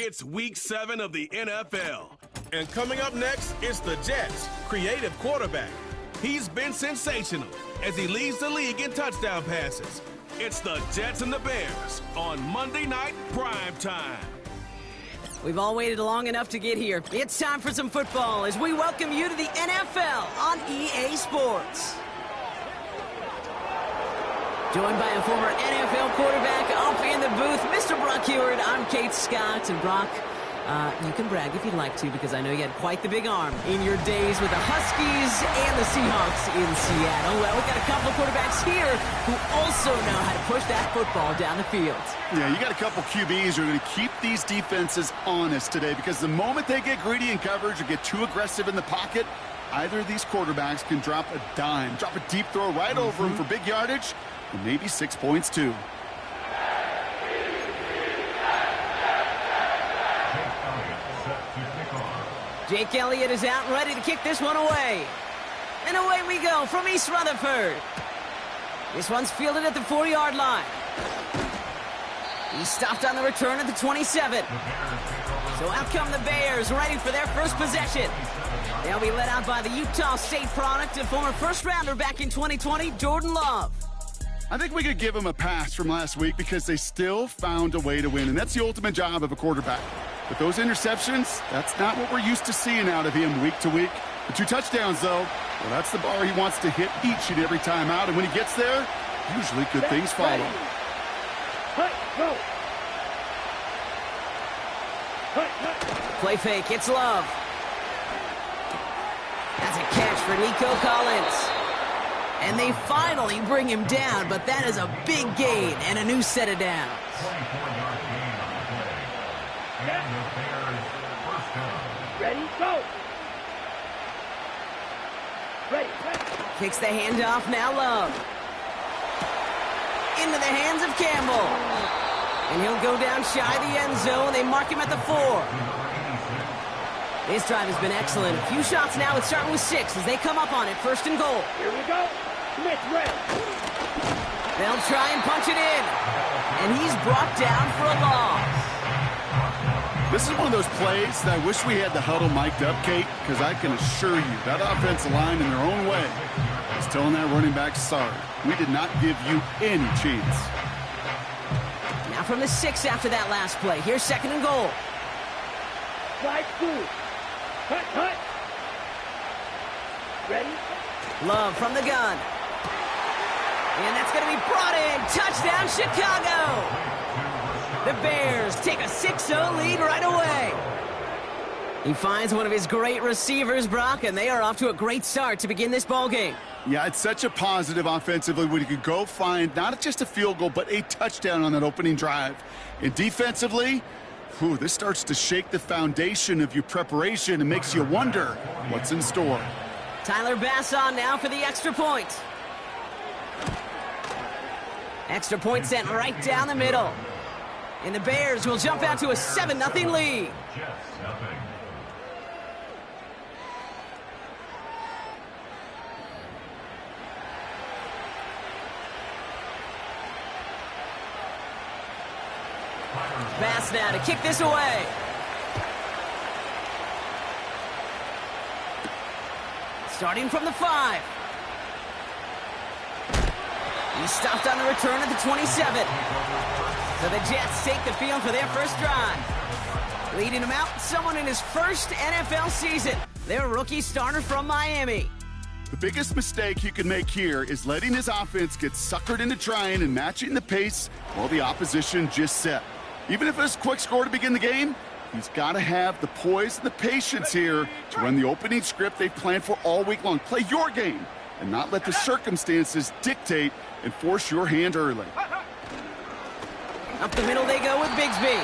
It's Week 7 of the NFL. And coming up next, it's the Jets' creative quarterback. He's been sensational as he leads the league in touchdown passes. It's the Jets and the Bears on Monday Night Prime Time. We've all waited long enough to get here. It's time for some football as we welcome you to the NFL on EA Sports. Joined by a former NFL quarterback up in the booth, Mr. Brock Heward. I'm Kate Scott. And Brock, you can brag if you'd like to, because I know you had quite the big arm in your days with the Huskies and the Seahawks in Seattle. Well, we've got a couple of quarterbacks here who also know how to push that football down the field. Yeah, you got a couple QBs who are going to keep these defenses honest today, because the moment they get greedy in coverage or get too aggressive in the pocket, either of these quarterbacks can drop a dime, drop a deep throw right over them for big yardage, and maybe 6 points too. Jake Elliott is out and ready to kick this one away. And away we go from East Rutherford. This one's fielded at the 4-yard line. He stopped on the return at the 27. So out come the Bears, ready for their first possession. They'll be led out by the Utah State product and former first-rounder back in 2020, Jordan Love. I think we could give them a pass from last week because they still found a way to win, and that's the ultimate job of a quarterback. But those interceptions, that's not what we're used to seeing out of him week to week. The 2 touchdowns, though, well, that's the bar he wants to hit each and every time out, and when he gets there, usually good things follow. Play fake, it's Love. That's a catch for Nico Collins. And they finally bring him down, but that is a big gain and a new set of downs. Ready, go! Ready. Kicks the handoff, now Love. Into the hands of Campbell. And he'll go down shy of the end zone. They mark him at the 4. This drive has been excellent. A few shots now. It's starting with 6 as they come up on it. 1st and goal. Here we go. Smith ready. They'll try and punch it in. And he's brought down for a loss. This is one of those plays that I wish we had the huddle mic'd up, Kate, because I can assure you that offensive line in their own way is telling that running back, sorry, we did not give you any chance. Now from the 6 after that last play. Here's 2nd and goal. Slide through. Cut. Ready? Love from the gun. And that's going to be brought in. Touchdown, Chicago. The Bears take a 6-0 lead right away. He finds one of his great receivers, Brock, and they are off to a great start to begin this ball game. Yeah, it's such a positive offensively when you could go find not just a field goal, but a touchdown on that opening drive. And defensively, this starts to shake the foundation of your preparation and makes you wonder what's in store. Tyler Bass on now for the extra point. Extra point sent right down the middle. And the Bears will jump out to a 7-0 lead. Bass now to kick this away. Starting from the 5. He stopped on the return at the 27. So the Jets take the field for their first drive. Leading them out, someone in his first NFL season. Their rookie starter from Miami. The biggest mistake he can make here is letting his offense get suckered into trying and matching the pace while the opposition just set. Even if it's a quick score to begin the game, he's got to have the poise and the patience here to run the opening script they've planned for all week long. Play your game and not let the circumstances dictate and force your hand early. Up the middle they go with Bigsby.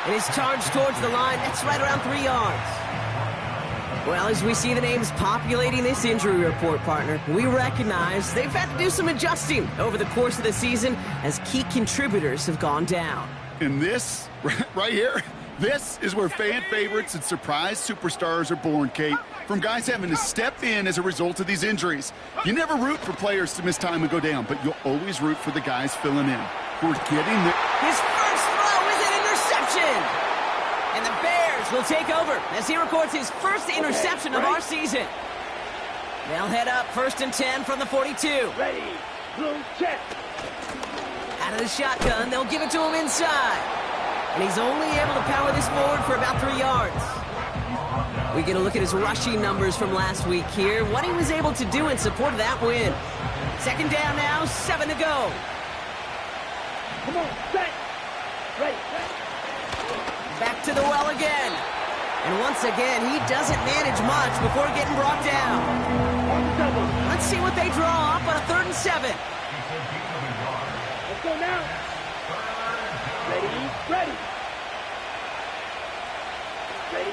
And his charge towards the line, that's right around 3 yards. Well, as we see the names populating this injury report, partner, we recognize they've had to do some adjusting over the course of the season as key contributors have gone down. And this, right here, this is where fan favorites and surprise superstars are born, Kate. From guys having to step in as a result of these injuries. You never root for players to miss time and go down, but you'll always root for the guys filling in who are getting the... His first throw is an interception! And the Bears will take over as he records his first interception of our season. They'll head up 1st and 10 from the 42. Ready. Blue check. Out of the shotgun, they'll give it to him inside. And he's only able to power this forward for about 3 yards. We get a look at his rushing numbers from last week here. What he was able to do in support of that win. 2nd down now, 7 to go. Come on, set. Ready, set. Back to the well again. And once again, he doesn't manage much before getting brought down. Double. Let's see what they draw up on a 3rd and 7. Let's go now. Ready, ready. Ready.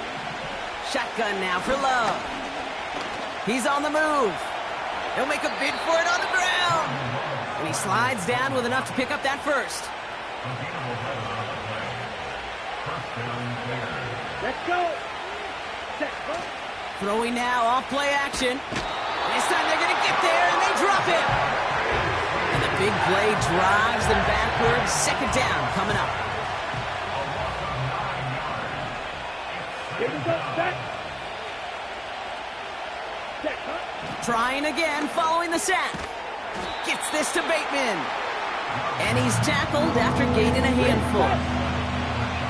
Shotgun now for Love. He's on the move. He'll make a bid for it on the ground. And he slides down with enough to pick up that first. Let's go. Set, go. Throwing now off play action. And this time they're going to get there and they drop it. And the big play drives them backwards. 2nd down coming up. Here we go, set. Set, huh? Trying again following the sack. Gets this to Bateman. And he's tackled after gaining a handful.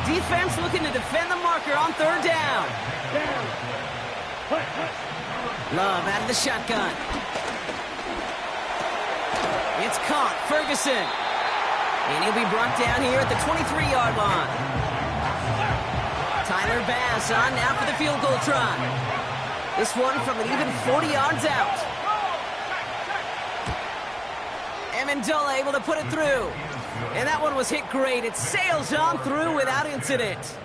Defense looking to defend the marker on 3rd down. Down. Hut, hut. Love out of the shotgun. It's caught, Ferguson. And he'll be brought down here at the 23-yard line. Tyler Bass on now for the field goal try. This one from an even 40 yards out. Amendola able to put it through. And that one was hit great. It sails on through without incident.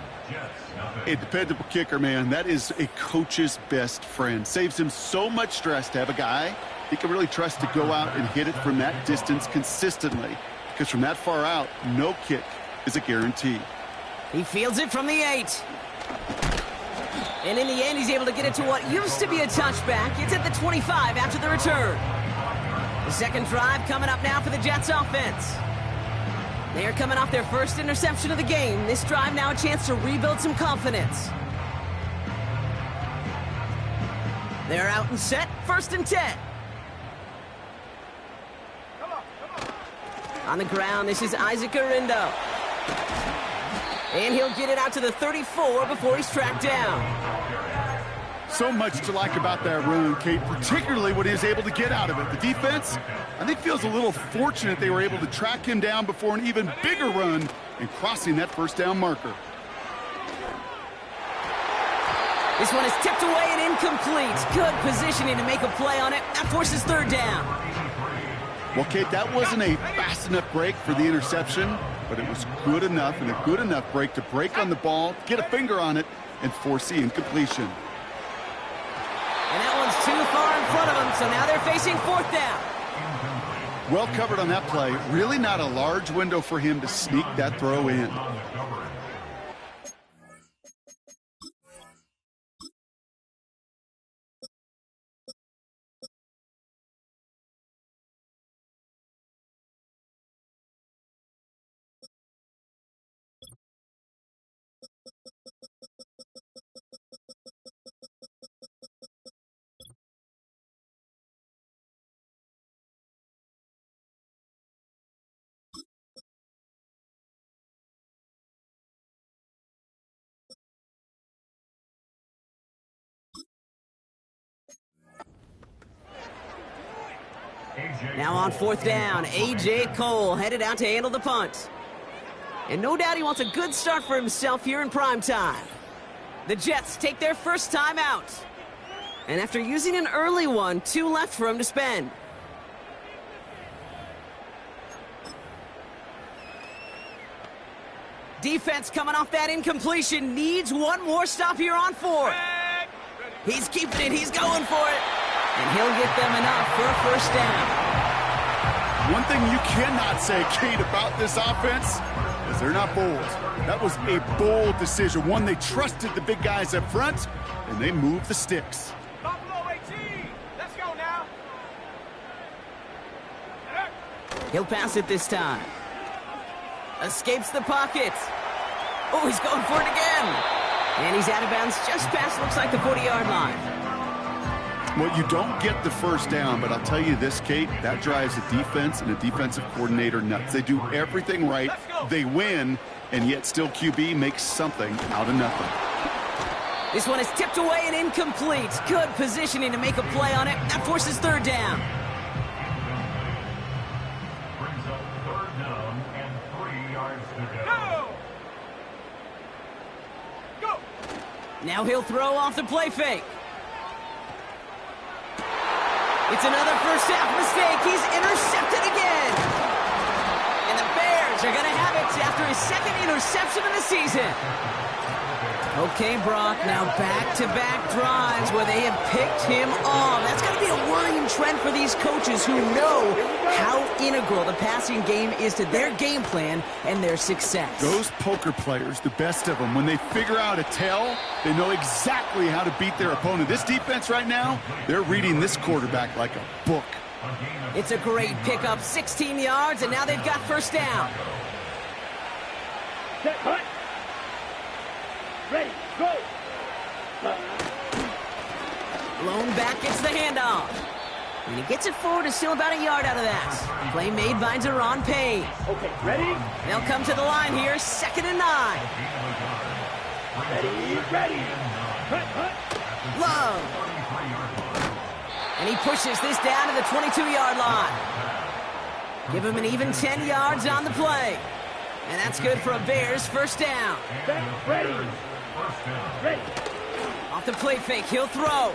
A dependable kicker, man. That is a coach's best friend. Saves him so much stress to have a guy he can really trust to go out and hit it from that distance consistently. Because from that far out, no kick is a guarantee. He fields it from the 8. And in the end, he's able to get it to what used to be a touchback. It's at the 25 after the return. The 2nd drive coming up now for the Jets offense. They are coming off their first interception of the game. This drive now a chance to rebuild some confidence. They're out and set, 1st and 10. On the ground, this is Isaac Arindo. And he'll get it out to the 34 before he's tracked down. So much to like about that run, Kate, particularly when he was able to get out of it. The defense, I think, feels a little fortunate they were able to track him down before an even bigger run and crossing that 1st down marker. This one is tipped away and incomplete. Good positioning to make a play on it. That forces 3rd down. Well, Kate, that wasn't a fast enough break for the interception, but it was good enough and a good enough break to break on the ball, get a finger on it, and force the incompletion. And that one's too far in front of them, so now they're facing 4th down. Well covered on that play. Really not a large window for him to sneak that throw in. Now on 4th down, A.J. Cole headed out to handle the punt. And no doubt he wants a good start for himself here in prime time. The Jets take their first time out. And after using an early one, 2 left for him to spend. Defense coming off that incompletion needs one more stop here on 4. He's keeping it. He's going for it. And he'll get them enough for a 1st down. One thing you cannot say, Kate, about this offense is they're not bold. That was a bold decision. One, they trusted the big guys up front, and they moved the sticks. Buffalo 18. Let's go now. He'll pass it this time. Escapes the pocket. Oh, he's going for it again. And he's out of bounds just past, looks like, the 40-yard line. Well, you don't get the first down, but I'll tell you this, Kate, that drives a defense and a defensive coordinator nuts. They do everything right, they win, and yet still QB makes something out of nothing. This one is tipped away and incomplete. Good positioning to make a play on it. That forces third down. Brings up third down and 3 yards to go. Go! Now he'll throw off the play fake. It's another first half mistake. He's intercepted again. And the Bears are going to have it after his second interception of the season. Okay, Brock, now back-to-back drives where they have picked him off. That's got to be a worrying trend for these coaches who know how integral the passing game is to their game plan and their success. Those poker players, the best of them, when they figure out a tell, they know exactly how to beat their opponent. This defense right now, they're reading this quarterback like a book. It's a great pickup, 16 yards, and now they've got first down. Set, cut. Ready, go. Blown back gets the handoff. And he gets it forward to still about a yard out of that. Play made by Deron Payne. Okay, ready? They'll come to the line here, 2nd and 9. Ready. Cut. Love. And he pushes this down to the 22-yard line. Give him an even 10 yards on the play. And that's good for a Bears first down. Ready. Off the play fake, he'll throw.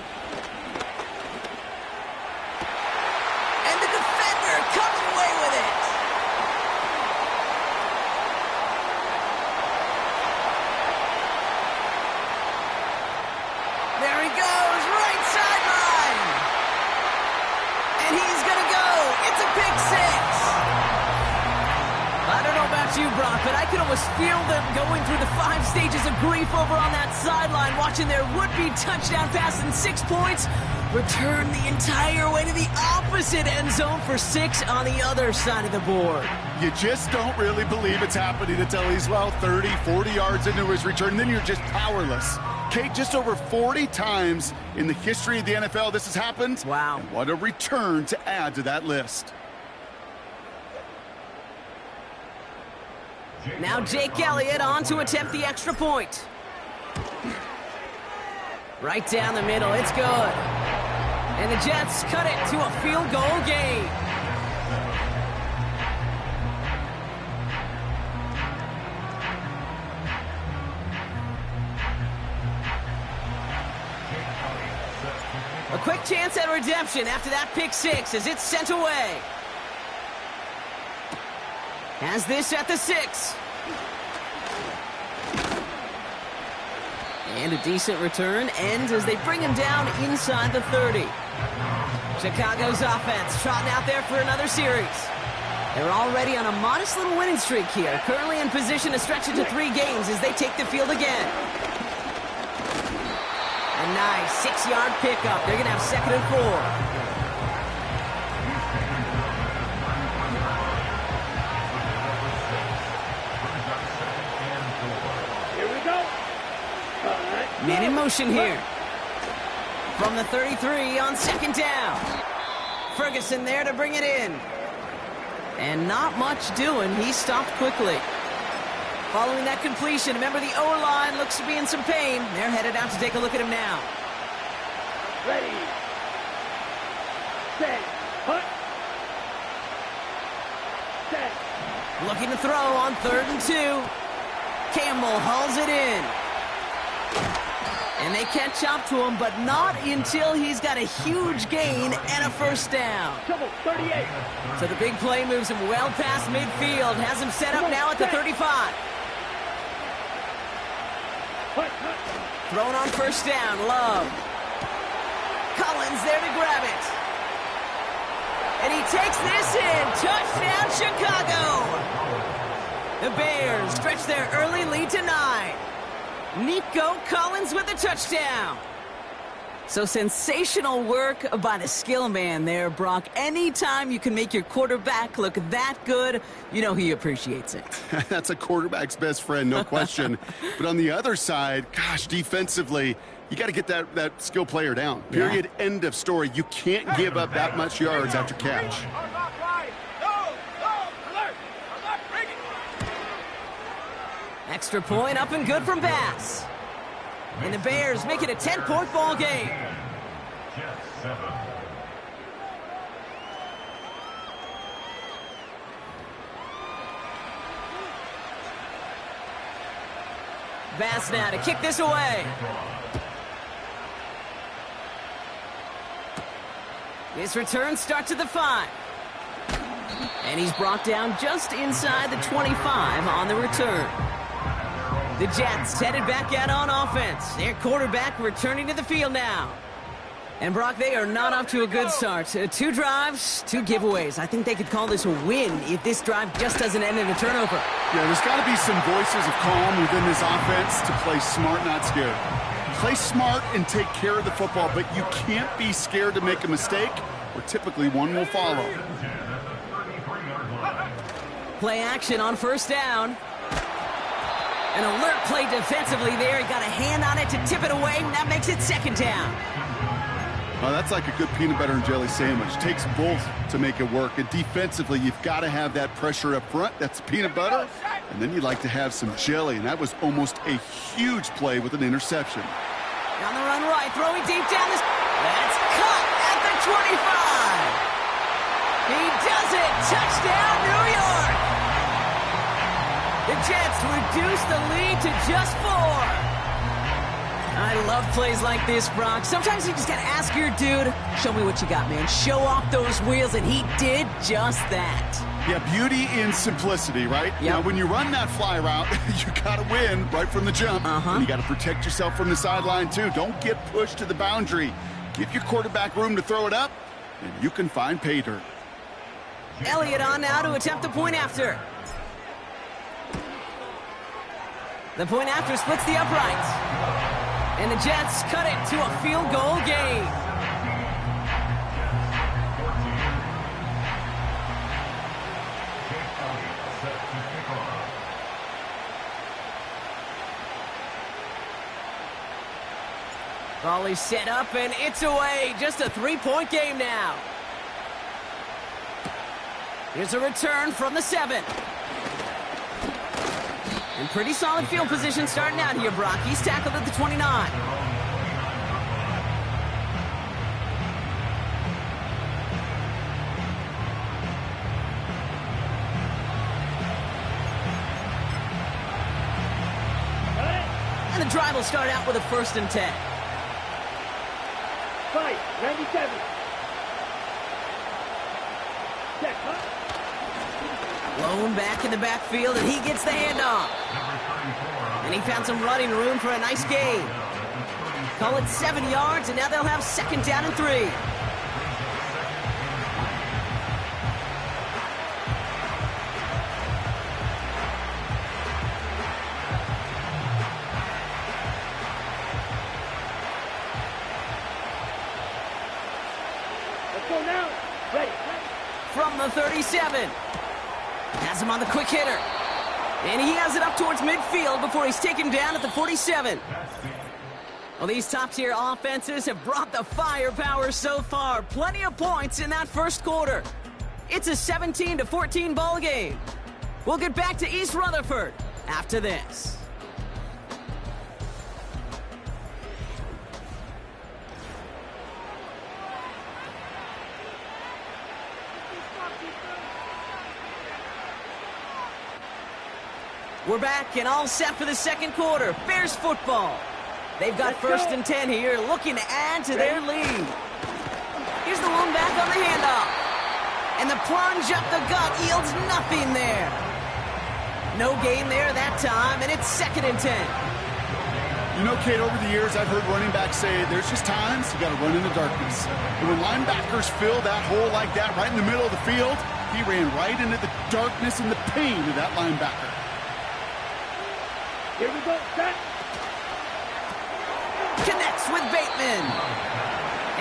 And the defender comes away with it. There he goes, right sideline. And he's going to go. It's a pick six. I don't know about you, Brock, but I can almost feel them going through the 5 stages of grief over on that sideline, watching their would-be touchdown pass in 6 points return the entire way to the opposite end zone for 6 on the other side of the board. You just don't really believe it's happening until he's, 30, 40 yards into his return, and then you're just powerless. Kate, just over 40 times in the history of the NFL this has happened. Wow. And what a return to add to that list. Now Jake Elliott on to attempt the extra point. Right down the middle, it's good. And the Jets cut it to a field goal game. A quick chance at redemption after that pick six as it's sent away. Has this at the 6. And a decent return ends as they bring him down inside the 30. Chicago's offense trotting out there for another series. They're already on a modest little winning streak here, currently in position to stretch it to 3 games as they take the field again. A nice 6-yard pickup. They're going to have 2nd and 4. Man in motion here. From the 33 on 2nd down. Ferguson there to bring it in. And not much doing. He stopped quickly. Following that completion, remember the O-line looks to be in some pain. They're headed out to take a look at him now. Ready. Set. Hut. Set. Looking to throw on 3rd and 2. Campbell hauls it in. And they catch up to him, but not until he's got a huge gain and a first down. Double 38. So the big play moves him well past midfield. Has him set up now at the 35. Thrown on first down, Love. Collins there to grab it. And he takes this in. Touchdown, Chicago. The Bears stretch their early lead to 9. Nico Collins with a touchdown. So sensational work by the skill man there, Brock. Anytime you can make your quarterback look that good, you know he appreciates it. That's a quarterback's best friend, no question. But on the other side, gosh, defensively, you got to get that skill player down. Period. Yeah. End of story. You can't give up that much yards after catch. Extra point up and good from Bass. And the Bears make it a 10-point ball game. Bass now to kick this away. This return starts at the 5. And he's brought down just inside the 25 on the return. The Jets headed back out on offense. Their quarterback returning to the field now. And Brock, they are not off to a good start. 2 drives, 2 giveaways. I think they could call this a win if this drive just doesn't end in a turnover. Yeah, there's got to be some voices of calm within this offense to play smart, not scared. Play smart and take care of the football, but you can't be scared to make a mistake, or typically one will follow. Play action on first down. An alert play defensively there. He got a hand on it to tip it away, and that makes it second down. Well, that's like a good peanut butter and jelly sandwich. Takes both to make it work. And defensively, you've got to have that pressure up front. That's peanut butter. And then you'd like to have some jelly. And that was almost a huge play with an interception. On the run right, throwing deep down this. That's cut at the 25. He does it. Touchdown, New York. The Jets reduce the lead to just 4. I love plays like this, Brock. Sometimes you just got to ask your dude, show me what you got, man. Show off those wheels, and he did just that. Yeah, beauty in simplicity, right? Yep. Now, when you run that fly route, you got to win right from the jump. And you got to protect yourself from the sideline, too. Don't get pushed to the boundary. Give your quarterback room to throw it up, and you can find pay dirt. Elliott on now to attempt the point after. The point after splits the uprights. And the Jets cut it to a field goal game. Volley set up, and it's away. Just a 3-point game now. Here's a return from the 7. And pretty solid field position starting out here, Brock. He's tackled at the 29. And the drive will start out with a 1st and 10. Fight, 97. Check, Blown back in the backfield, and he gets the handoff. And he found some running room for a nice gain. Call it 7 yards, and now they'll have 2nd down and 3. Let's go now. Ready. From the 37. Has him on the quick hitter. And he has it up towards midfield before he's taken down at the 47. Well, these top-tier offenses have brought the firepower so far. Plenty of points in that first quarter. It's a 17-14 ball game. We'll get back to East Rutherford after this. We're back and all set for the second quarter. Bears football. They've got 1st and 10 here, looking to add to their lead. Here's the one back on the handoff. And the plunge up the gut yields nothing there. No gain there that time, and it's 2nd and 10. You know, Kate, over the years, I've heard running backs say there's just times you got to run in the darkness. And when linebackers fill that hole like that right in the middle of the field, he ran right into the darkness and the pain of that linebacker. Here we go, set. connects with Bateman.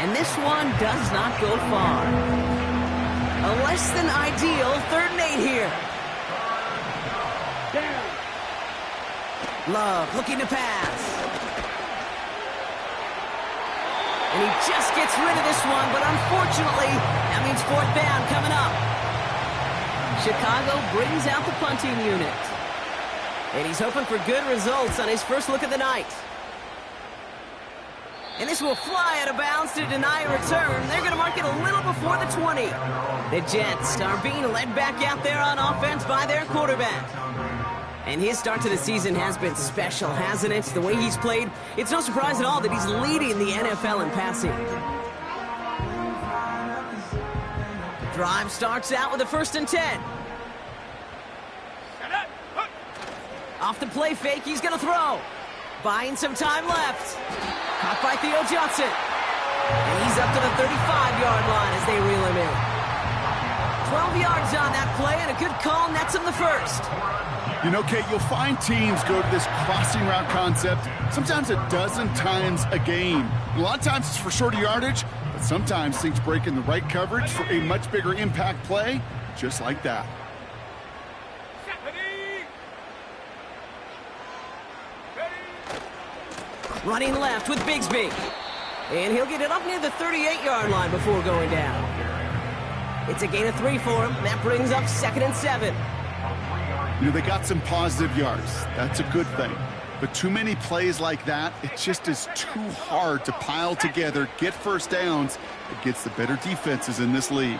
And this one does not go far. A less than ideal 3rd and 8 here. Down. Love looking to pass. And he just gets rid of this one, but unfortunately, that means 4th down coming up. Chicago brings out the punting unit. And he's hoping for good results on his first look of the night. And this will fly out of bounds to deny a return. They're going to mark it a little before the 20. The Jets are being led back out there on offense by their quarterback. And his start to the season has been special, hasn't it? The way he's played, it's no surprise at all that he's leading the NFL in passing. Drive starts out with a 1st and 10. Off the play fake, he's going to throw. Buying some time left. Caught by Theo Johnson. And he's up to the 35-yard line as they reel him in. 12 yards on that play, and a good call nets him the 1st. You know, Kate, you'll find teams go to this crossing route concept sometimes a dozen times a game. A lot of times it's for shorter yardage, but sometimes things break in the right coverage for a much bigger impact play, just like that. Running left with Bigsby. And he'll get it up near the 38-yard line before going down. It's a gain of 3 for him. That brings up 2nd and 7. You know, they got some positive yards. That's a good thing. But too many plays like that, it just is too hard to pile together, get 1st downs against the better defenses in this league.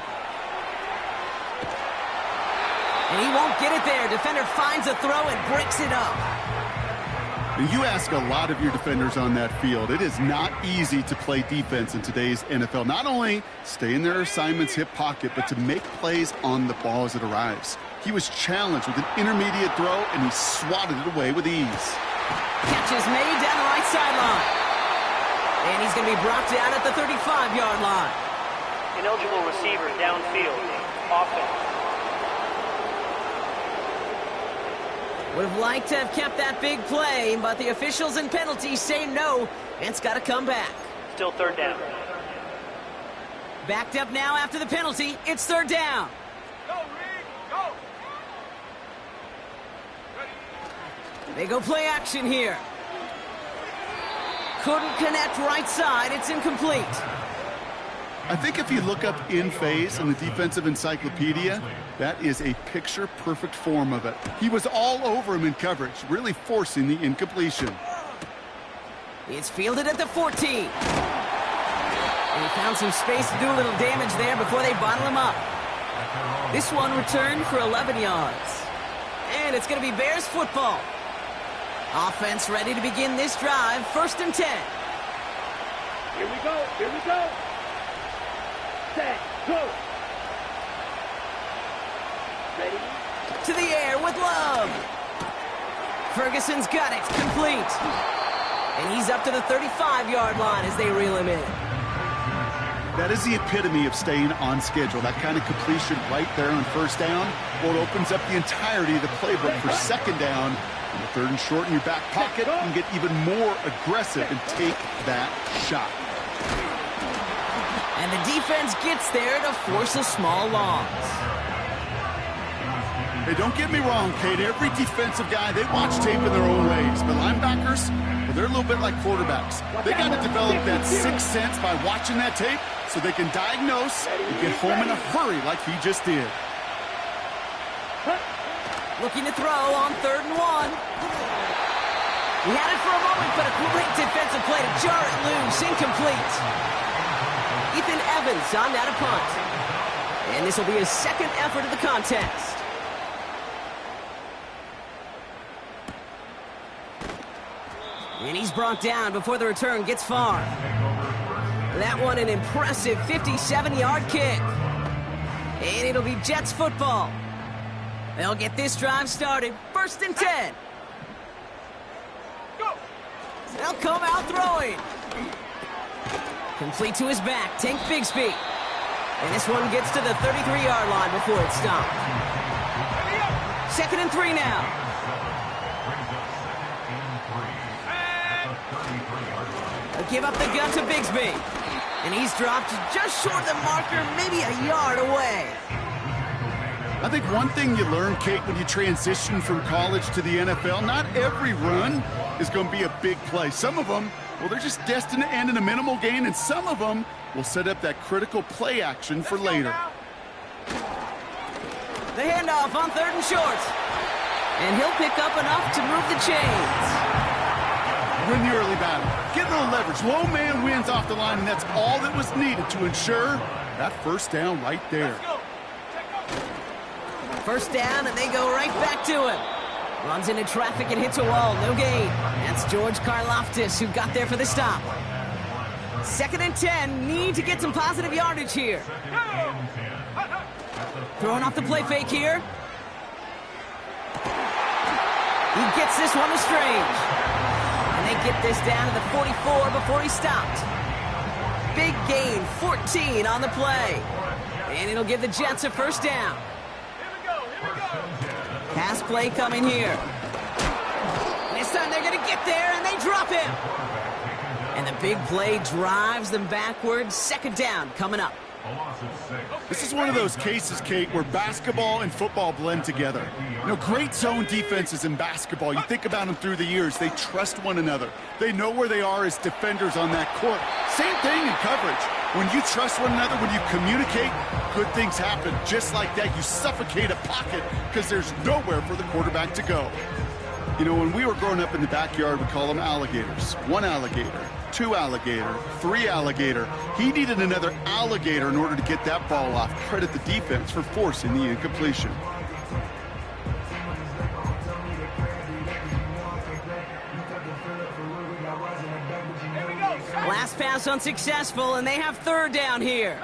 And he won't get it there. Defender finds a throw and breaks it up. And you ask a lot of your defenders on that field. It is not easy to play defense in today's NFL. Not only stay in their assignment's hip pocket, but to make plays on the ball as it arrives. He was challenged with an intermediate throw, and he swatted it away with ease. Catch is made down the right sideline. And he's going to be brought down at the 35-yard line. Ineligible receiver downfield. Offense. Would have liked to have kept that big play, but the officials and penalties say no, and it's got to come back. Still 3rd down. Backed up now after the penalty. It's 3rd down. Go, Reed, go. They go play action here. Couldn't connect right side. It's incomplete. I think if you look up in phase in the defensive encyclopedia, that is a picture-perfect form of it. He was all over him in coverage, really forcing the incompletion. It's fielded at the 14. And he found some space to do a little damage there before they bottle him up. This one returned for 11 yards. And it's going to be Bears football. Offense ready to begin this drive. 1st and 10. Here we go. Here we go. Set. Go. Ready? To the air with Love. Ferguson's got it. Complete. And he's up to the 35-yard line as they reel him in. That is the epitome of staying on schedule. That kind of completion right there on 1st down. Well, it opens up the entirety of the playbook for 2nd down. And the 3rd and short in your back pocket, you can get even more aggressive and take that shot. And the defense gets there to force a small loss. Hey, don't get me wrong, Kate. Every defensive guy, they watch tape in their own ways. But linebackers, well, they're a little bit like quarterbacks. They got to develop that 6th sense by watching that tape so they can diagnose and get home in a hurry like he just did. Looking to throw on 3rd and 1. He had it for a moment, but a great defensive play to jar it loose. Incomplete. Ethan Evans on that punt. And this will be his 2nd effort of the contest. And he's brought down before the return gets far. That one an impressive 57-yard kick. And it'll be Jets football. They'll get this drive started. 1st and 10. They'll come out throwing. Complete to his back. Tank Bigsby. And this one gets to the 33-yard line before it's stopped. 2nd and 3 now. A give up the gun to Bigsby. And he's dropped just short of the marker, maybe a yard away. I think one thing you learn, Kate, when you transition from college to the NFL, not every run is going to be a big play. Some of them, well, they're just destined to end in a minimal gain, and some of them will set up that critical play action for later. The handoff on 3rd and short. And he'll pick up enough to move the chains. Win the early battle. Get a little leverage. Low man wins off the line, and that's all that was needed to ensure that first down right there. First down, and they go right back to him. Runs into traffic and hits a wall. No gain. That's George Karlaftis who got there for the stop. 2nd and 10. Need to get some positive yardage here. Throwing off the play fake here. He gets this one to Strange. And they get this down to the 44 before he stopped. Big gain, 14 on the play. And it'll give the Jets a first down. Pass play coming here. This time they're going to get there, and they drop him. And the big play drives them backwards. 2nd down coming up. This is one of those cases, Kate, where basketball and football blend together. You know, great zone defenses in basketball. You think about them through the years. They trust one another. They know where they are as defenders on that court. Same thing in coverage. When you trust one another, when you communicate, good things happen. Just like that, you suffocate a pocket because there's nowhere for the quarterback to go. You know, when we were growing up in the backyard, we call them alligators. 1 alligator, 2 alligator, 3 alligator. He needed another alligator in order to get that ball off. Credit the defense for forcing the incompletion. Last pass unsuccessful, and they have 3rd down here.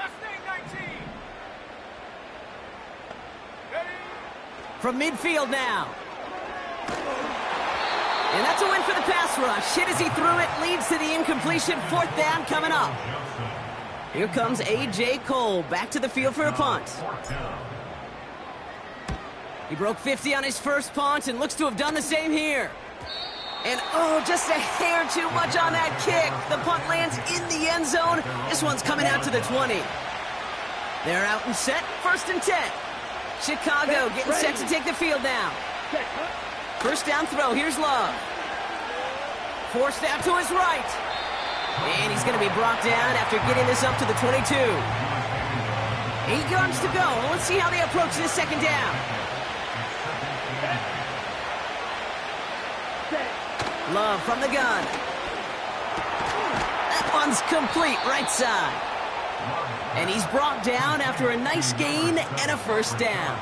From midfield now. And that's a win for the pass rush. Hit as he threw it, leads to the incompletion. 4th down coming up. Here comes A.J. Cole back to the field for a punt. He broke 50 on his first punt and looks to have done the same here. And, oh, just a hair too much on that kick. The punt lands in the end zone. This one's coming out to the 20. They're out and set. 1st and 10. Chicago getting set to take the field now. First down throw. Here's Love. Forced out to his right. And he's going to be brought down after getting this up to the 22. 8 yards to go. Let's see how they approach this 2nd down. Love from the gun. That one's complete, right side. And he's brought down after a nice gain and a first down.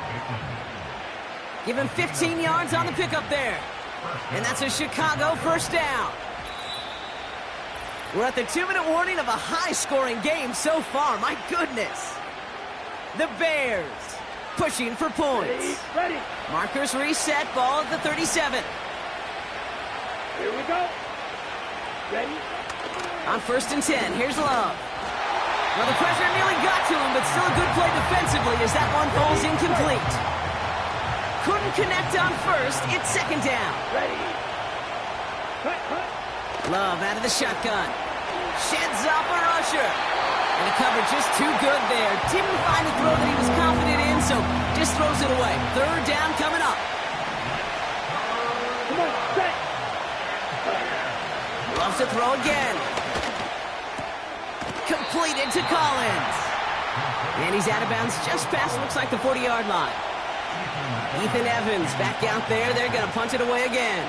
Give him 15 yards on the pickup there. And that's a Chicago first down. We're at the 2-minute warning of a high-scoring game so far. My goodness. The Bears pushing for points. Ready. Markers reset, ball at the 37. Here we go. Ready. On 1st and 10, here's Love. Well, the pressure nearly got to him, but still a good play defensively as that one falls incomplete. Couldn't connect on 1st. It's 2nd down. Ready. Cut. Love out of the shotgun. Sheds off a rusher. And the coverage just too good there. Didn't find the throw that he was confident in, so just throws it away. 3rd down coming up. Come on, set. Loves to throw again. Completed to Collins. And he's out of bounds just past, looks like, the 40-yard line. Ethan Evans back out there. They're going to punt it away again.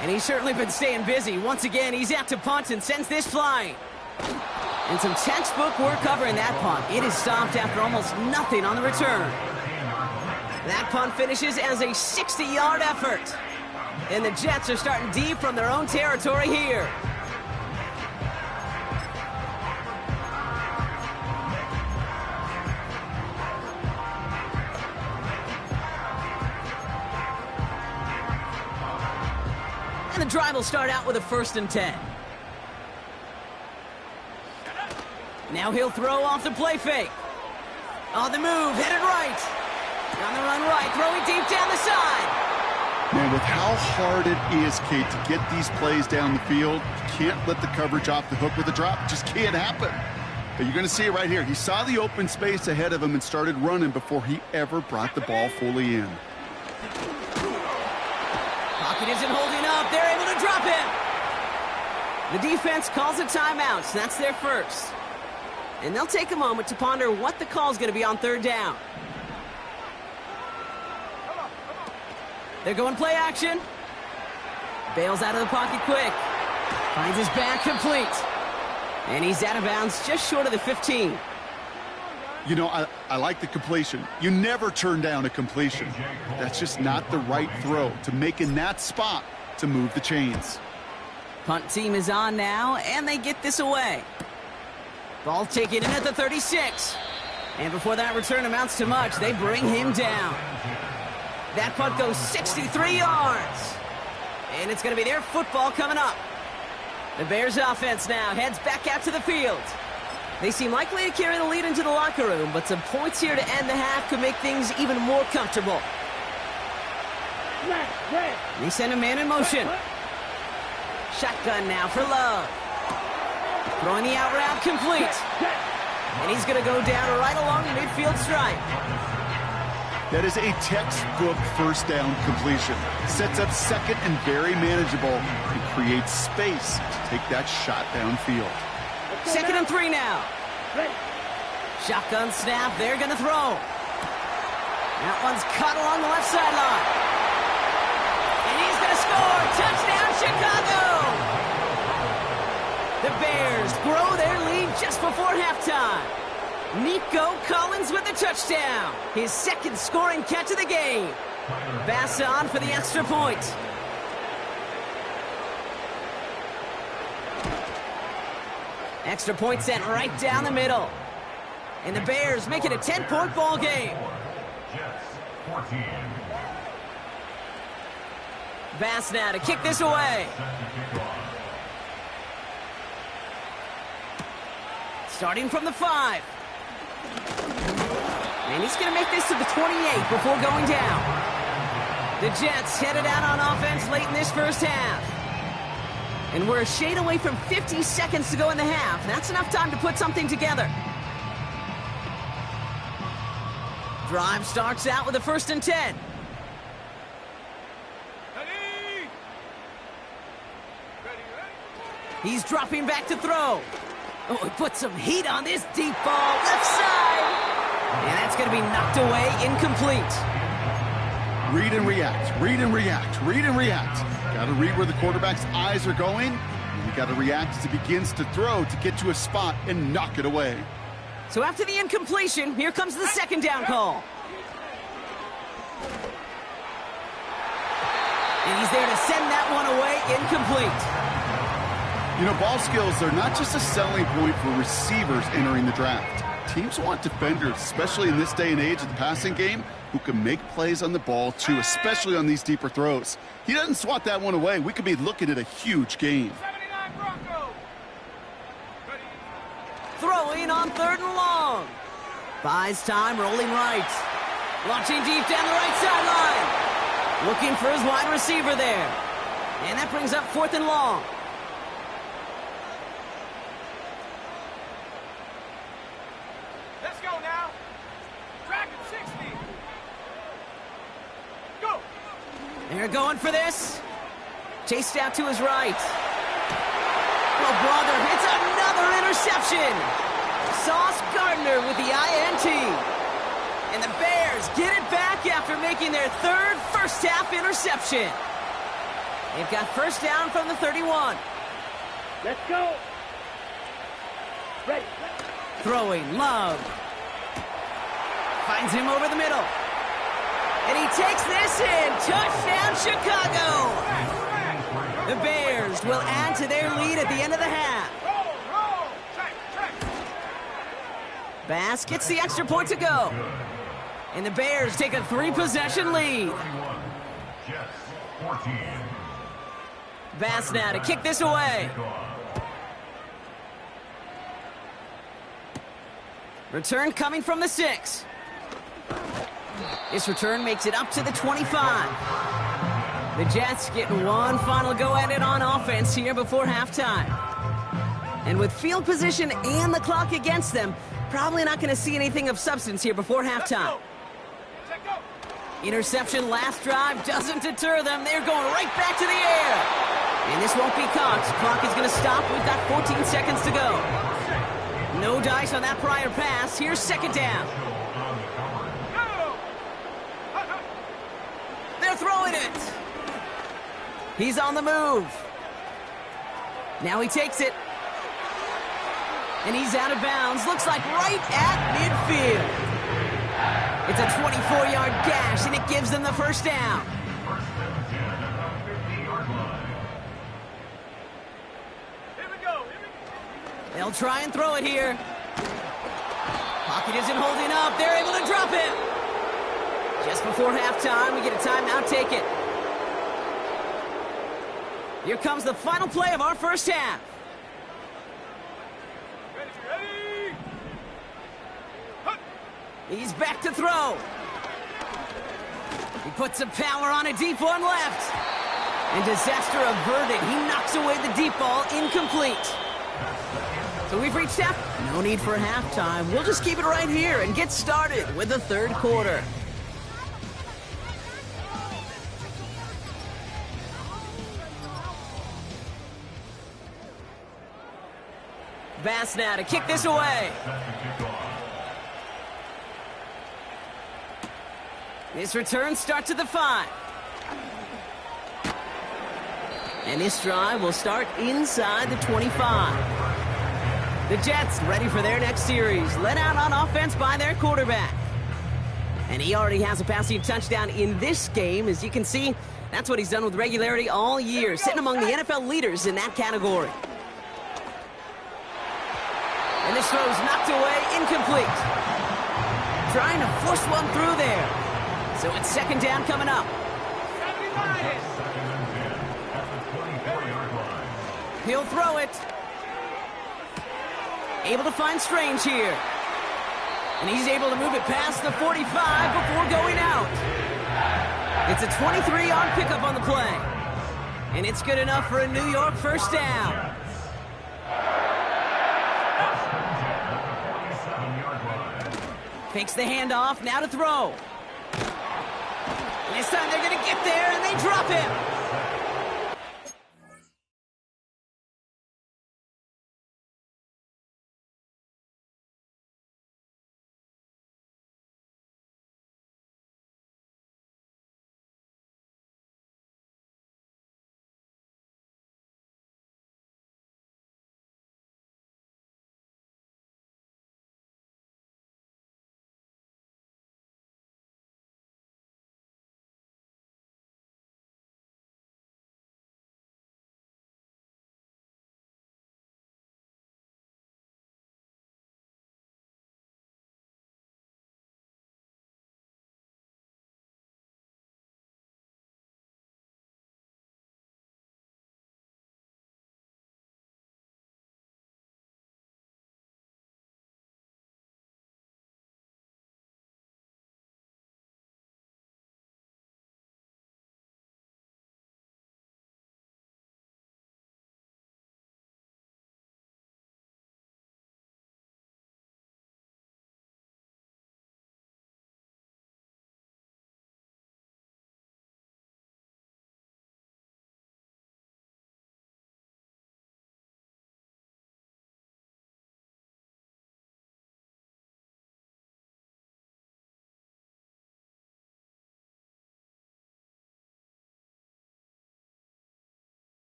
And he's certainly been staying busy. Once again, he's out to punt and sends this flying. And some textbook work covering that punt. It is stopped after almost nothing on the return. That punt finishes as a 60-yard effort. And the Jets are starting deep from their own territory here. And the drive will start out with a 1st and 10. Now he'll throw off the play fake. On the move, headed right. On the run right, throwing deep down the side. Man, with how hard it is, Kate, to get these plays down the field, you can't let the coverage off the hook with a drop. It just can't happen. But you're going to see it right here. He saw the open space ahead of him and started running before he ever brought the ball fully in. Pocket isn't holding up. They're able to drop him. The defense calls a timeout, so that's their first. And they'll take a moment to ponder what the call is going to be on third down. They're going play action. Bails out of the pocket quick. Finds his back complete. And he's out of bounds just short of the 15. You know, I like the completion. You never turn down a completion. That's just not the right throw to make in that spot to move the chains. Punt team is on now, and they get this away. Ball taken in at the 36. And before that return amounts to much, they bring him down. That punt goes 63 yards. And it's going to be their football coming up. The Bears offense now heads back out to the field. They seem likely to carry the lead into the locker room, but some points here to end the half could make things even more comfortable. They send a man in motion. Shotgun now for Love. Throwing the out route complete. And he's going to go down right along the midfield stripe. That is a textbook first down completion. Sets up second and very manageable and creates space to take that shot downfield. 2nd and 3 now. Shotgun snap. They're going to throw. That one's caught along the left sideline. And he's going to score. Touchdown, Chicago! The Bears grow their lead just before halftime. Nico Collins with the touchdown. His second scoring catch of the game. Bass on for the extra point. Extra point sent right down the middle. And the Bears make it a 10-point ball game. Bass now to kick this away. Starting from the 5. And he's going to make this to the 28 before going down. The Jets headed out on offense late in this first half. And we're a shade away from 50 seconds to go in the half. That's enough time to put something together. Drive starts out with a 1st and 10. He's dropping back to throw. Oh, he put some heat on this deep ball. Left side. And that's going to be knocked away, incomplete. Read and react, read and react, read and react. Got to read where the quarterback's eyes are going. And you got to react as he begins to throw to get to a spot and knock it away. So after the incompletion, here comes the 2nd down call. And he's there to send that one away, incomplete. You know, ball skills are not just a selling point for receivers entering the draft. Teams want defenders, especially in this day and age of the passing game, who can make plays on the ball, too, especially on these deeper throws. He doesn't swat that one away. We could be looking at a huge game. Throwing on 3rd and long. Buys time, rolling right. Launching deep down the right sideline. Looking for his wide receiver there. And that brings up 4th and long. They're going for this. Chased out to his right. Oh, brother, it's another interception. Sauce Gardner with the INT. And the Bears get it back after making their 3rd first-half interception. They've got 1st down from the 31. Let's go. Ready. Throwing, Love. Finds him over the middle. And he takes this in. Touchdown, Chicago. The Bears will add to their lead at the end of the half. Bass gets the extra point to go. And the Bears take a 3-possession lead. Bass now to kick this away. Return coming from the 6. This return makes it up to the 25. The Jets getting one final go at it on offense here before halftime. And with field position and the clock against them, probably not going to see anything of substance here before halftime. Interception last drive doesn't deter them. They're going right back to the air. And this won't be caught. Clock is going to stop. We've got 14 seconds to go. No dice on that prior pass. Here's second down. They're throwing it. He's on the move. Now he takes it. And he's out of bounds. Looks like right at midfield. It's a 24-yard gash, and it gives them the first down. They'll try and throw it here. Pocket isn't holding up. They're able to drop it. Just before halftime, we get a timeout. Take it. Here comes the final play of our first half. He's back to throw. He puts some power on a deep one left. And disaster averted. He knocks away the deep ball, incomplete. So we've reached half. No need for halftime. We'll just keep it right here and get started with the third quarter. Bass now to kick this away. This return starts at the 5. And this drive will start inside the 25. The Jets ready for their next series, led out on offense by their quarterback. And he already has a passing touchdown in this game. As you can see, that's what he's done with regularity all year, sitting among the NFL leaders in that category. And this throw is knocked away, incomplete. Trying to force one through there. So it's second down coming up. He'll throw it. Able to find Strange here. And he's able to move it past the 45 before going out. It's a 23-yard pickup on the play. And it's good enough for a New York first down. Fakes the handoff, now to throw. And this time they're going to get there, and they drop him.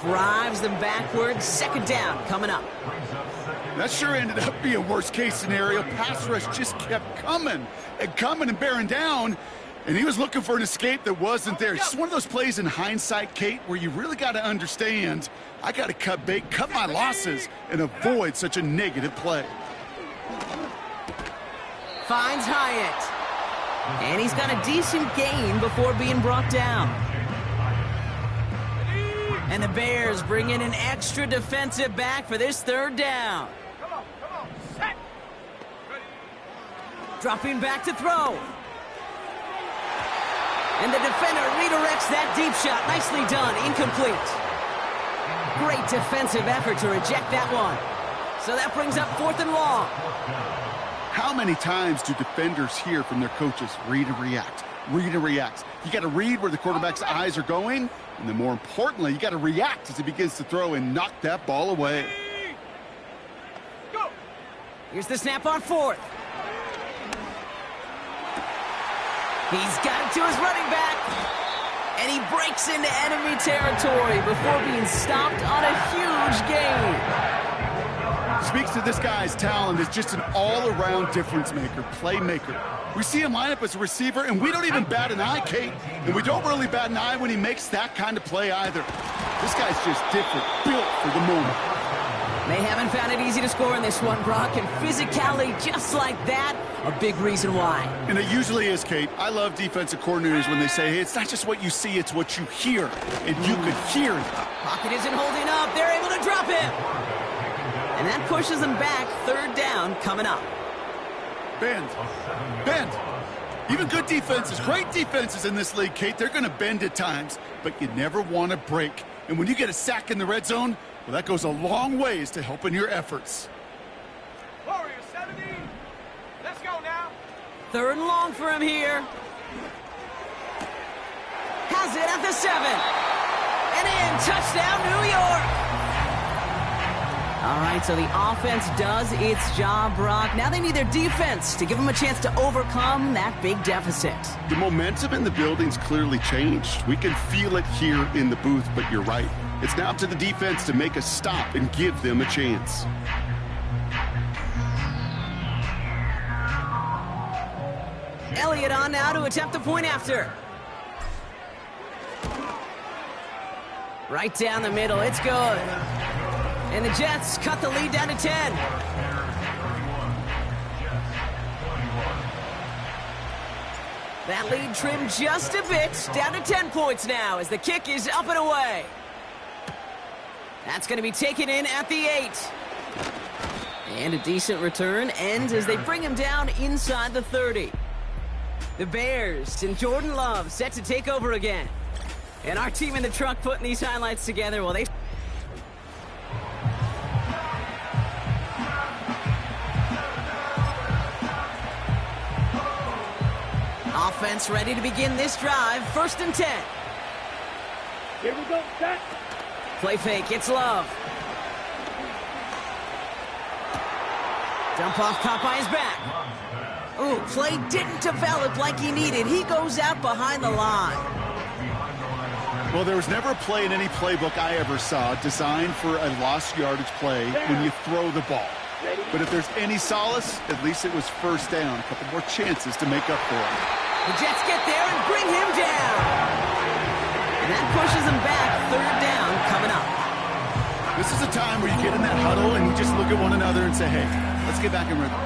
drives them backwards. Second down coming up. That sure ended up being worst-case scenario. Pass rush just kept coming and bearing down, and he was looking for an escape that wasn't there. It's just one of those plays in hindsight, Kate, where you really got to understand, I got to cut bait, cut my losses, and avoid such a negative play. Finds Hyatt. And he's got a decent gain before being brought down. And the Bears bring in an extra defensive back for this third down. Come on, set. Dropping back to throw. And the defender redirects that deep shot. Nicely done. Incomplete. Great defensive effort to reject that one. So that brings up 4th and long. How many times do defenders hear from their coaches, read and react, read and react? You got to read where the quarterback's eyes are going, and then more importantly, you got to react as he begins to throw and knock that ball away. Go. Here's the snap on 4th. He's got it to his running back. And he breaks into enemy territory before being stopped on a huge gain. Speaks to this guy's talent as just an all-around difference maker, playmaker. We see him line up as a receiver, and we don't even bat an eye, Kate. And we don't really bat an eye when he makes that kind of play either. This guy's just different, built for the moment. They haven't found it easy to score in this one, Brock, and physicality just like that, a big reason why. And it usually is, Kate. I love defensive coordinators when they say, hey, it's not just what you see, it's what you hear. And you could hear it. Pocket isn't holding up. They're able to drop him. And that pushes them back. 3rd down coming up. Bend. Even good defenses, great defenses in this league, Kate, they're going to bend at times, but you never want to break. And when you get a sack in the red zone, well, that goes a long ways to helping your efforts. Warriors 17. Let's go now. 3rd and long for him here. Has it at the 7. And in. Touchdown, New York. All right, so the offense does its job, Brock. Now they need their defense to give them a chance to overcome that big deficit. The momentum in the building's clearly changed. We can feel it here in the booth, but you're right. It's now up to the defense to make a stop and give them a chance. Elliott on now to attempt the point after. Right down the middle, it's good. And the Jets cut the lead down to 10. That lead trimmed just a bit, down to 10 points now as the kick is up and away. That's going to be taken in at the 8. And a decent return ends as they bring him down inside the 30. The Bears and Jordan Love set to take over again. And our team in the truck putting these highlights together while they... Offense ready to begin this drive. 1st and 10. Here we go, set. Play fake, it's Love. Dump off caught by his back. Ooh, play didn't develop like he needed. He goes out behind the line. Well, there was never a play in any playbook I ever saw designed for a lost yardage play when you throw the ball. But if there's any solace, at least it was 1st down. A couple more chances to make up for it. The Jets get there and bring him down. And that pushes him back. 3rd down coming up. This is a time where you get in that huddle and you just look at one another and say, hey, let's get back in rhythm.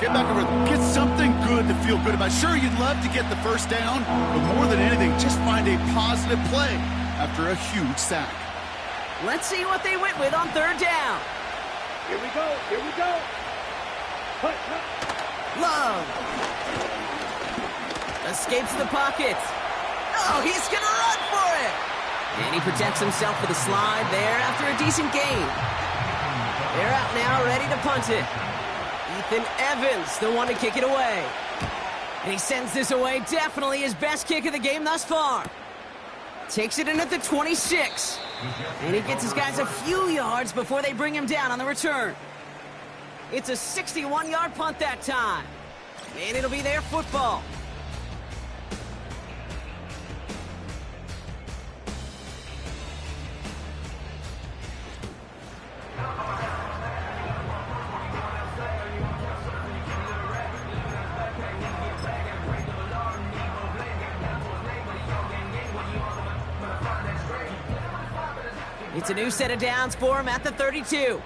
Get back in rhythm. Get something good to feel good about. Sure, you'd love to get the 1st down, but more than anything, just find a positive play after a huge sack. Let's see what they went with on 3rd down. Here we go, here we go. Cut. Love. Escapes the pocket. Oh, he's going to run for it. And he protects himself with a slide there after a decent gain. They're out now, ready to punt it. Ethan Evans, the one to kick it away. And he sends this away, definitely his best kick of the game thus far. Takes it in at the 26. And he gets his guys a few yards before they bring him down on the return. It's a 61-yard punt that time. And it'll be their football. It's a new set of downs for him at the 32.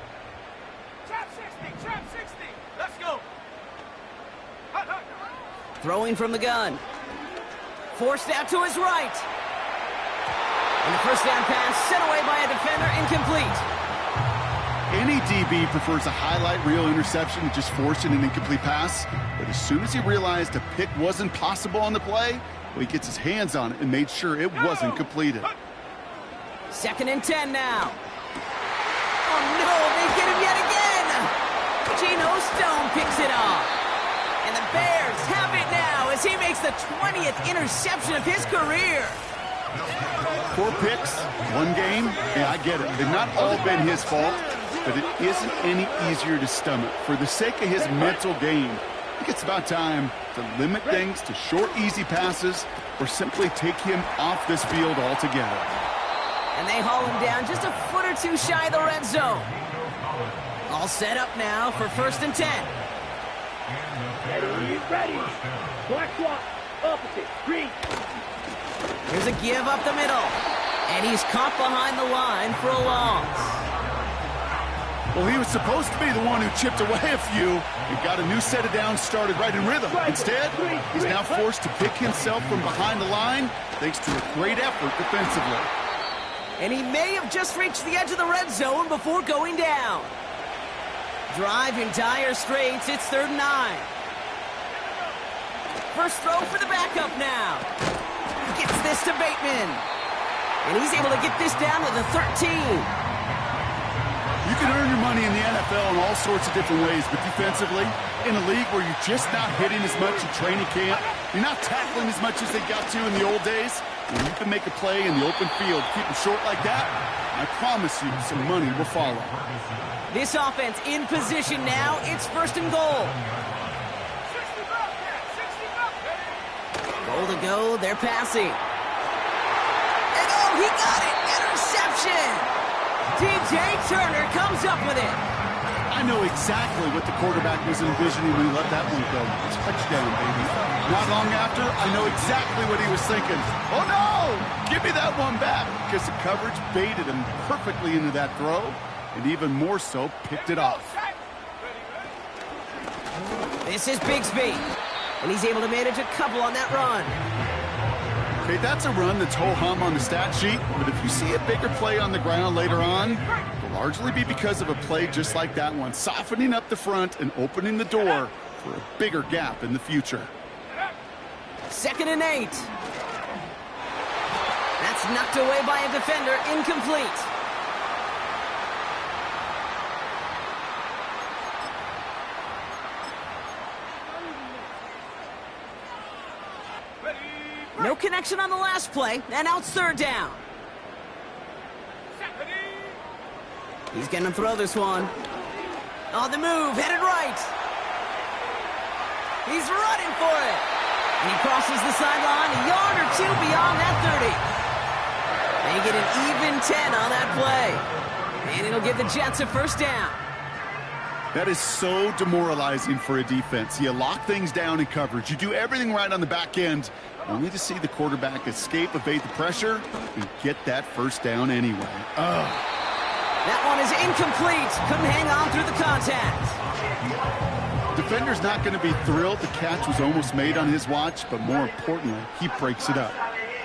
Trap 60, trap 60. Let's go. Throwing from the gun. Forced out to his right. And the first down pass sent away by a defender, incomplete. Any DB prefers a highlight reel interception to just forcing an incomplete pass. But as soon as he realized a pick wasn't possible on the play, well, he gets his hands on it and made sure it wasn't completed. 2nd and 10 now. Oh no, they get him yet again. Geno Stone picks it off. And the Bears have it now as he makes the 20th interception of his career. 4 picks, 1 game. Yeah, I get it. They've not all been his fault, but it isn't any easier to stomach. For the sake of his mental game, I think it's about time to limit things to short, easy passes or simply take him off this field altogether. And they haul him down just a foot or two shy of the red zone. All set up now for 1st and 10. Ready. Black swap. Opposite. Green. Here's a give up the middle. And he's caught behind the line for a loss. Well, he was supposed to be the one who chipped away a few and got a new set of downs started right in rhythm. Instead, he's now forced to pick himself from behind the line thanks to a great effort defensively. And he may have just reached the edge of the red zone before going down. Drive in dire straits. It's 3rd and 9. First throw for the backup now. He gets this to Bateman. And he's able to get this down to the 13. You can earn your money in the NFL in all sorts of different ways, but defensively, in a league where you're just not hitting as much in training camp, you're not tackling as much as they got to in the old days, when you can make a play in the open field, keep them short like that, I promise you some money will follow. This offense in position now. It's 1st and goal. 60 Goal to go. They're passing. And oh, he got it. Interception. DJ Turner comes up with it. I know exactly what the quarterback was envisioning when he let that one go. Touchdown, baby. Not long after, I know exactly what he was thinking. Oh, no! Give me that one back, because the coverage baited him perfectly into that throw, and even more so, picked it off. This is Bigsby, and he's able to manage a couple on that run. Okay, that's a run that's ho-hum on the stat sheet, but if you see a bigger play on the ground later on, it'll largely be because of a play just like that one, softening up the front and opening the door for a bigger gap in the future. 2nd and 8. That's knocked away by a defender, incomplete. No connection on the last play, and now it's 3rd down. He's going to throw this one. On the move, headed right. He's running for it. And he crosses the sideline a yard or 2 beyond that 30. They get an even 10 on that play. And it'll give the Jets a 1st down. That is so demoralizing for a defense. You lock things down in coverage. You do everything right on the back end, only to see the quarterback escape, evade the pressure, and get that 1st down anyway. That one is incomplete. Couldn't hang on through the contact. Defender's not going to be thrilled the catch was almost made on his watch, but more importantly, he breaks it up.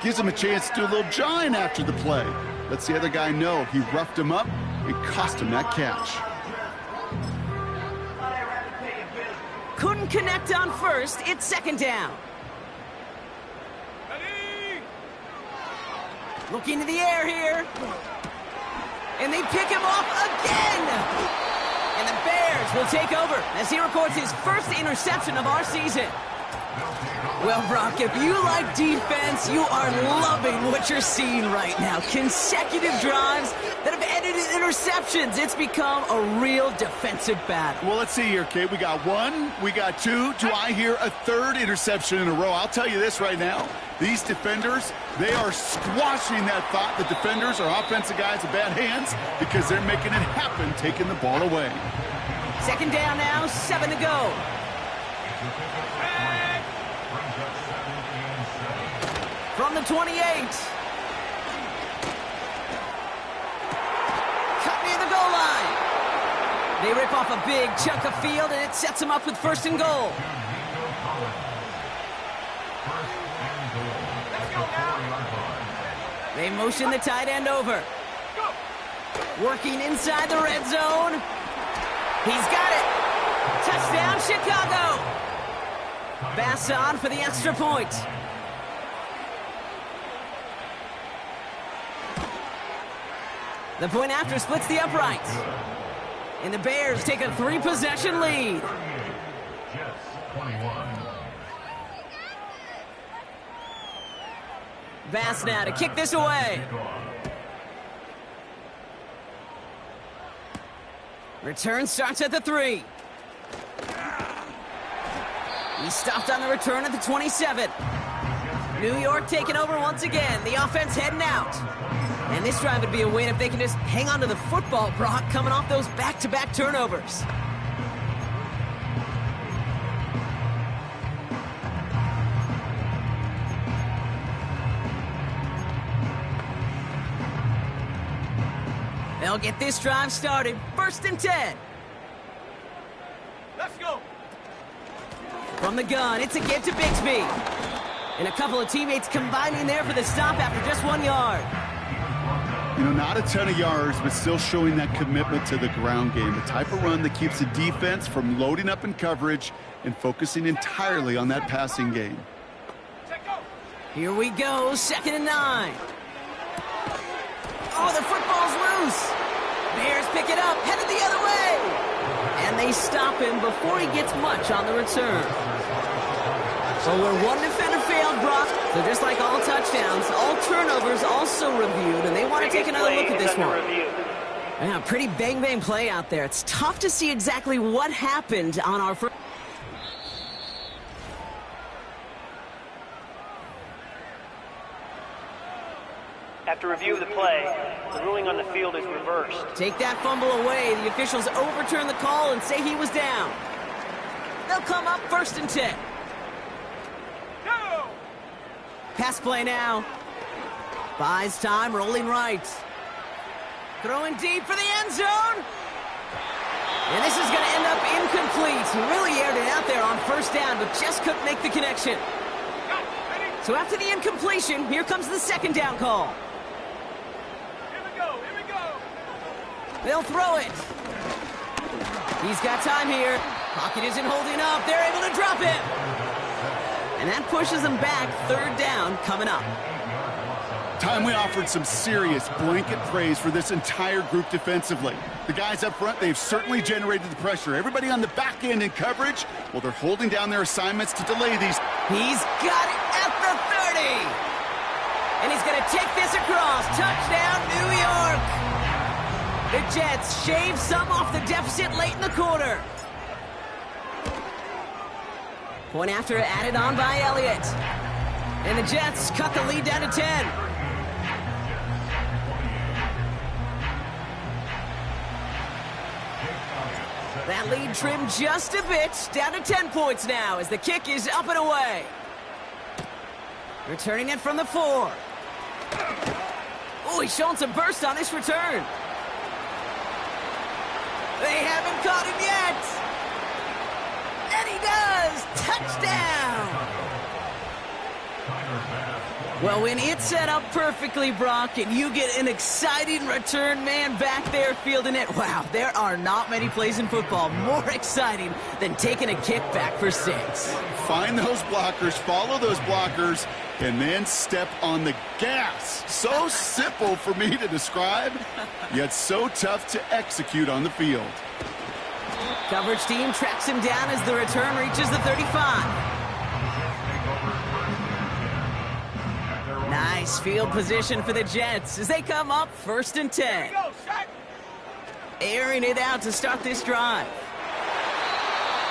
Gives him a chance to do a little jawing after the play. Lets the other guy know he roughed him up and cost him that catch. Couldn't connect on 1st. It's 2nd down. Looking to the air here. And they pick him off again. And the Bears will take over as he records his 1st interception of our season. Well, Brock, if you like defense, you are loving what you're seeing right now. Consecutive drives that have ended in interceptions. It's become a real defensive battle. Well, let's see here, Kate. We got 1, we got 2. Do I hear a 3rd interception in a row? I'll tell you this right now. These defenders, they are squashing that thought that defenders are offensive guys with bad hands because they're making it happen, taking the ball away. 2nd down now, 7 to go. From the 28. goal line. They rip off a big chunk of field, and it sets them up with 1st and goal. They motion the tight end over. Working inside the red zone. He's got it. Touchdown, Chicago. Bass on for the extra point. The point after splits the uprights. And the Bears take a 3-possession lead. Bass now to kick this away. Return starts at the 3. He stopped on the return at the 27. New York taking over once again. The offense heading out. And this drive would be a win if they can just hang on to the football, Brock, coming off those back-to-back turnovers. They'll get this drive started. 1st and 10. Let's go. From the gun, it's a give to Bixby. And a couple of teammates combining there for the stop after just 1 yard. You know, not a ton of yards, but still showing that commitment to the ground game. The type of run that keeps the defense from loading up in coverage and focusing entirely on that passing game. Here we go, 2nd and 9. Oh, the football's loose. Bears pick it up, headed the other way. And they stop him before he gets much on the return. So where one defender failed, Brock, so just like all touchdowns, all turnovers also reviewed, and they want to take another look at this one. Yeah, pretty bang-bang play out there. It's tough to see exactly what happened on our first. After review of the play, the ruling on the field is reversed. Take that fumble away. The officials overturn the call and say he was down. They'll come up 1st and 10. Go! Pass play now. Buys time, rolling right. Throwing deep for the end zone. And this is going to end up incomplete. He really aired it out there on 1st down, but just couldn't make the connection. So after the incompletion, here comes the 2nd down call. They'll throw it. He's got time here. Pocket isn't holding up. They're able to drop him. And that pushes them back. 3rd down coming up. Time we offered some serious blanket praise for this entire group defensively. The guys up front, they've certainly generated the pressure. Everybody on the back end in coverage, well, they're holding down their assignments to delay these. He's got it at the 30. And he's going to take this across. Touchdown, New York. The Jets shave some off the deficit late in the quarter. Point after added on by Elliott. And the Jets cut the lead down to 10. That lead trimmed just a bit, down to 10 points now as the kick is up and away. Returning it from the 4. Oh, he's showing some burst on this return. They haven't caught him yet. And he does. Touchdown. Well, when it's set up perfectly, Brock, and you get an exciting return man back there fielding it, wow, there are not many plays in football more exciting than taking a kick back for 6. Find those blockers, follow those blockers, and then step on the gas. So simple for me to describe, yet so tough to execute on the field. Coverage team tracks him down as the return reaches the 35. Nice field position for the Jets as they come up 1st and 10. Airing it out to start this drive.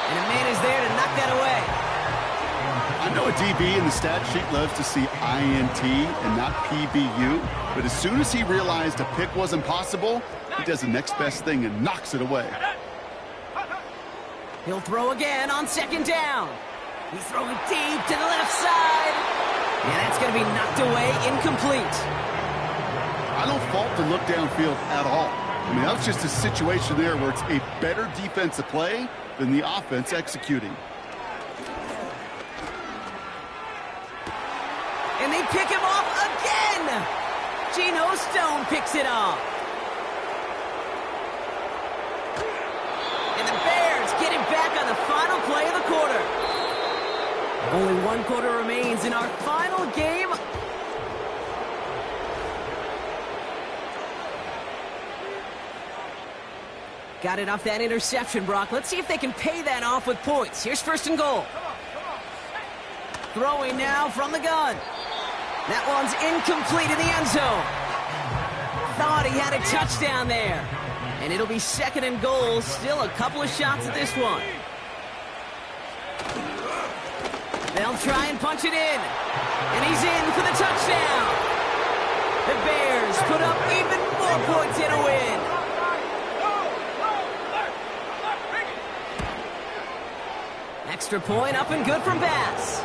And a man is there to knock that away. I know a DB in the stat sheet loves to see INT and not PBU, but as soon as he realized a pick wasn't possible, he does the next best thing and knocks it away. He'll throw again on 2nd down. He's throwing deep to the left side. And that's going to be knocked away, incomplete. I don't fault the look downfield at all. I mean, that was just a situation there where it's a better defensive play than the offense executing. And they pick him off again! Geno Stone picks it off. And the Bears get it back on the final play of the quarter. Only one quarter remains in our final game. Got it off that interception, Brock. Let's see if they can pay that off with points. Here's first and goal. Throwing now from the gun. That one's incomplete in the end zone. Thought he had a touchdown there. And it'll be second and goal. Still a couple of shots at this one. They'll try and punch it in. And he's in for the touchdown. The Bears put up even more points in a win. Extra point up and good from Bass.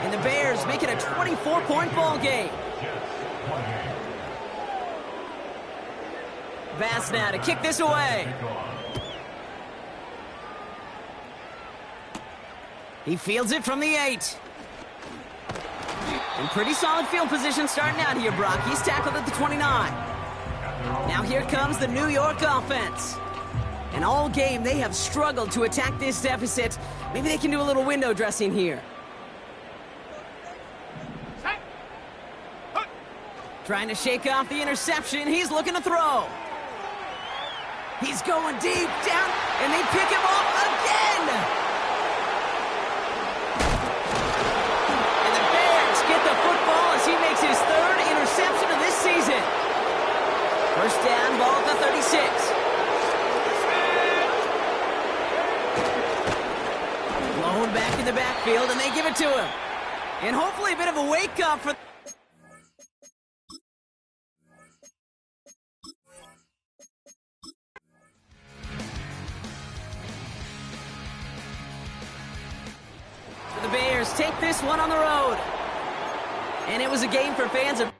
And the Bears make it a 24-point ball game. Bass now to kick this away. He fields it from the 8. In pretty solid field position starting out here, Brock. He's tackled at the 29. Now here comes the New York offense. And all game they have struggled to attack this deficit. Maybe they can do a little window dressing here. Trying to shake off the interception. He's looking to throw. He's going deep down, and they pick him off again. And the Bears get the football as he makes his third interception of this season. First down, ball at the 36. Blown back in the backfield, and they give it to him. And hopefully a bit of a wake-up for... The Bears take this one on the road. And it was a game for fans of...